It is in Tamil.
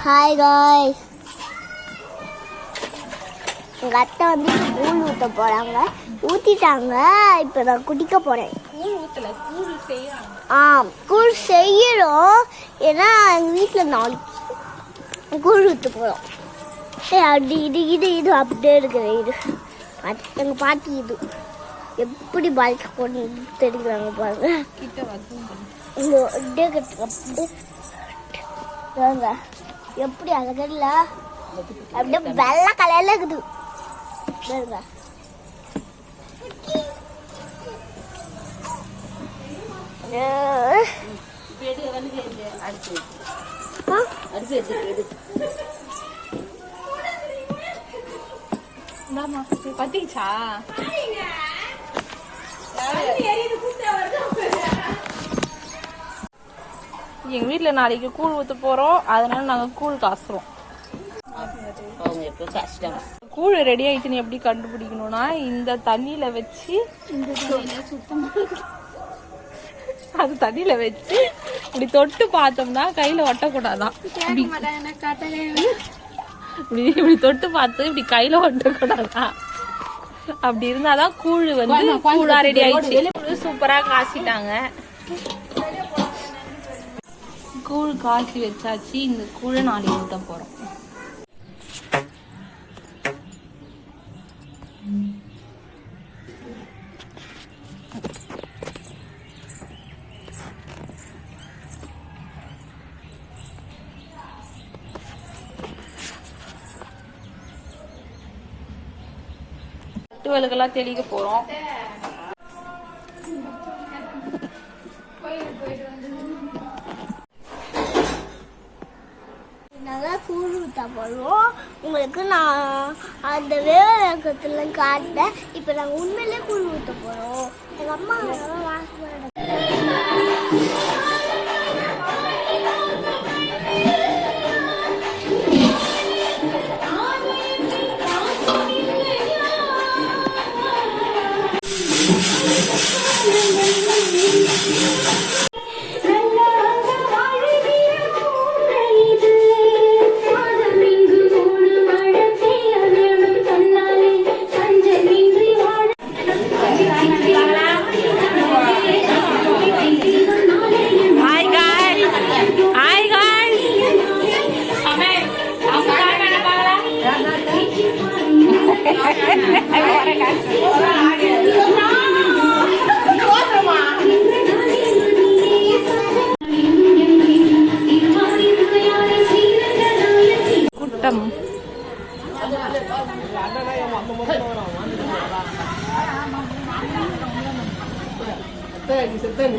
ஹாய் காய்ஸ், எங்கள் அத்தை வந்து கூழ் ஊற்ற போகிறாங்க. ஊற்றிட்டாங்க. இப்போ நான் குடிக்க போகிறேன். கூழ் செய்யறோம். ஏன்னா எங்கள் வீட்டில் நாளைக்கு கூழ் ஊற்ற போகிறோம். அப்படி இது அப்படியே இருக்கிற இது எங்கள் பாட்டி இது எப்படி பாய்க்க போட்டு தெரிஞ்சுக்கிறாங்க பாருங்க. இங்கே கட்டுங்க எப்படி அழகல்ல அப்படியே வெள்ளை கலர்ல இருக்குது. பத்திச்சா எங்க வீட்டுல நாளைக்கு கூழ் ஊத்த போறோம். அதனால நாங்க கூழ் காசுறோம். கூழ் ரெடி ஆயிடுச்சுன்னு எப்படி கண்டுபிடிக்கணும்னா, இந்த தண்ணியில வச்சு அது தண்ணியில வச்சு இப்படி தொட்டு பார்த்தோம்னா கையில ஒட்டக்கூடாதான். இப்படி தொட்டு பார்த்து இப்படி கையில ஒட்டக்கூடாதான். அப்படி இருந்தாதான் கூழ் வந்து கூழா ரெடி ஆயிடுச்சு. சூப்பரா காசிட்டாங்க. கூழ் காய்ச்சி வச்சாச்சு. இந்த கூழை நாளைக்கு ஊற்ற போறோம். வலுக்கெல்லாம் தெளிக்க போறோம். கூழ் ஊற்ற போறோம். உங்களுக்கு நான் அந்த வேகத்துல காட்டேன். இப்ப நாங்க உண்மையிலே கூழ் ஊற்ற போறோம். எங்க அம்மா குட்டம் செத்தேன்